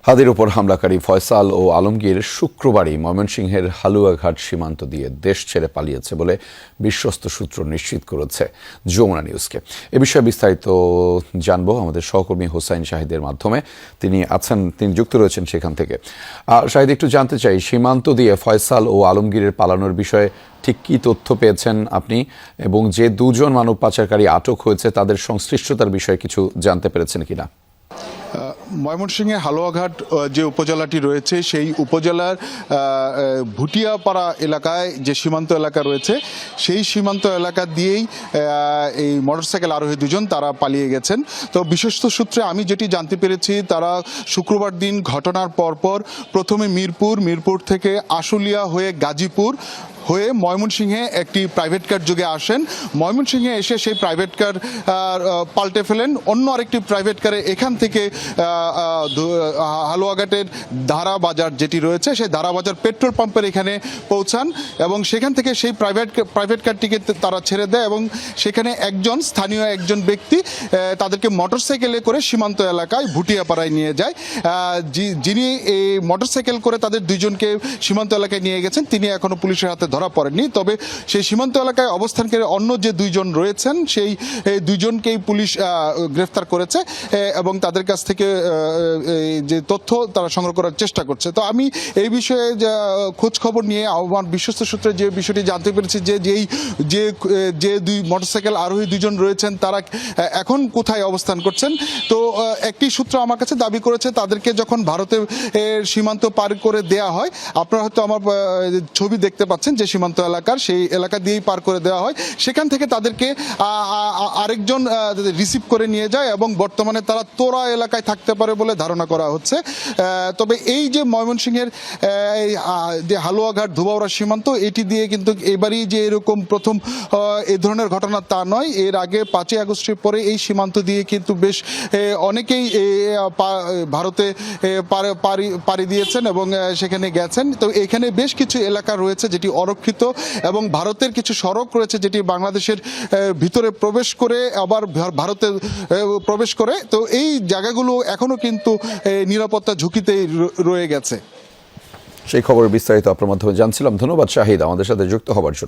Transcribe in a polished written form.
হাদির উপর হামলাকারী ফয়সাল ও আলমগীর শুক্রবারই ময়মনসিংহের হালুয়াঘাট সীমান্ত দিয়ে দেশ ছেড়ে পালিয়েছে বলে বিশ্বস্ত সূত্র নিশ্চিত করেছে যমুনা নিউজকে। এ বিষয়ে বিস্তারিত জানবো আমাদের সহকর্মী হোসাইন শাহিদের মাধ্যমে। তিনি যুক্ত রয়েছেন সেখান থেকে। শাহিদ, একটু জানতে চাই, সীমান্ত দিয়ে ফয়সাল ও আলমগীরের পালানোর বিষয়ে ঠিক কী তথ্য পেয়েছেন আপনি, এবং যে দুজন মানব পাচারকারী আটক হয়েছে তাদের সংশ্লিষ্টতার বিষয়ে কিছু জানতে পেরেছেন কিনা? ময়মনসিংহে হালুয়াঘাট যে উপজেলাটি রয়েছে সেই উপজেলার ভুটিয়াপাড়া এলাকায় যে সীমান্ত এলাকা রয়েছে সেই সীমান্ত এলাকা দিয়েই এই মোটরসাইকেল আরোহী দুজন তারা পালিয়ে গেছেন। তো বিশ্বস্ত সূত্রে আমি যেটি জানতে পেরেছি, তারা শুক্রবার দিন ঘটনার পরপর প্রথমে মিরপুর থেকে আশুলিয়া হয়ে গাজীপুর হয়ে ময়মনসিংহে একটি প্রাইভেট কার যোগে আসেন। ময়মনসিংহে এসে সেই প্রাইভেট কার পাল্টে ফেলেন অন্য আরেকটি প্রাইভেট কারে। এখান থেকে হালুয়াঘাটের ধারা বাজার যেটি রয়েছে সেই ধারা বাজার পেট্রোল পাম্পের এখানে পৌঁছান এবং সেখান থেকে সেই প্রাইভেট কারটিকে তারা ছেড়ে দেয় এবং সেখানে স্থানীয় একজন ব্যক্তি তাদেরকে মোটরসাইকেলে করে সীমান্ত এলাকায় ভুটিয়াপাড়ায় নিয়ে যায়। যিনি এই মোটরসাইকেল করে তাদের দুইজনকে সীমান্ত এলাকায় নিয়ে গেছেন তিনি এখনো পুলিশের হাতে ধরা পড়েননি। তবে সেই সীমান্ত এলাকায় অবস্থানকারী অন্য যে দুইজন রয়েছেন সেই দুইজনকেই পুলিশ গ্রেফতার করেছে এবং তাদের কাছ থেকে যে তথ্য তারা সংগ্রহ করার চেষ্টা করছে। তো আমি এই বিষয়ে খোঁজ খবর নিয়ে আমার বিশ্বস্ত সূত্রে যে বিষয়টি জানতে পেরেছি যে দুই মোটরসাইকেল আরোহী দুজন রয়েছেন তারা এখন কোথায় অবস্থান করছেন। তো একটি সূত্র আমার কাছে দাবি করেছে তাদেরকে যখন ভারতের সীমান্ত পার করে দেয়া হয়, আপনারা হয়তো আমার ছবি দেখতে পাচ্ছেন যে সীমান্ত এলাকার সেই এলাকা দিয়েই পার করে দেওয়া হয়, সেখান থেকে তাদেরকে আরেকজন রিসিভ করে নিয়ে যায় এবং বর্তমানে তারা তোরা এলাকায় থাকতে পারে বলে ধারণা করা হচ্ছে। তবে এই যে ময়মনসিংহের যে হালুয়াঘাট ধোবাউড়া সীমান্ত এটি দিয়ে কিন্তু এবারই যে এরকম প্রথম এ ধরনের ঘটনা তা নয়। এর আগে 5ই আগস্টের পরে এই সীমান্ত দিয়ে কিন্তু বেশ অনেকেই ভারতে পাড়ি দিয়েছেন এবং সেখানে গেছেন। তো এখানে বেশ কিছু এলাকা রয়েছে যেটি অরক্ষিত এবং ভারতের কিছু সড়ক রয়েছে যেটি বাংলাদেশের ভিতরে প্রবেশ করে আবার ভারতে প্রবেশ করে। তো এই জায়গাগুলো এখনো কিন্তু নিরাপত্তা ঝুঁকিতেই রয়ে গেছে। সেই খবর বিস্তারিত আপনার মাধ্যমে জানছিলাম। ধন্যবাদ শাহিদ আমাদের সাথে যুক্ত হবার জন্য।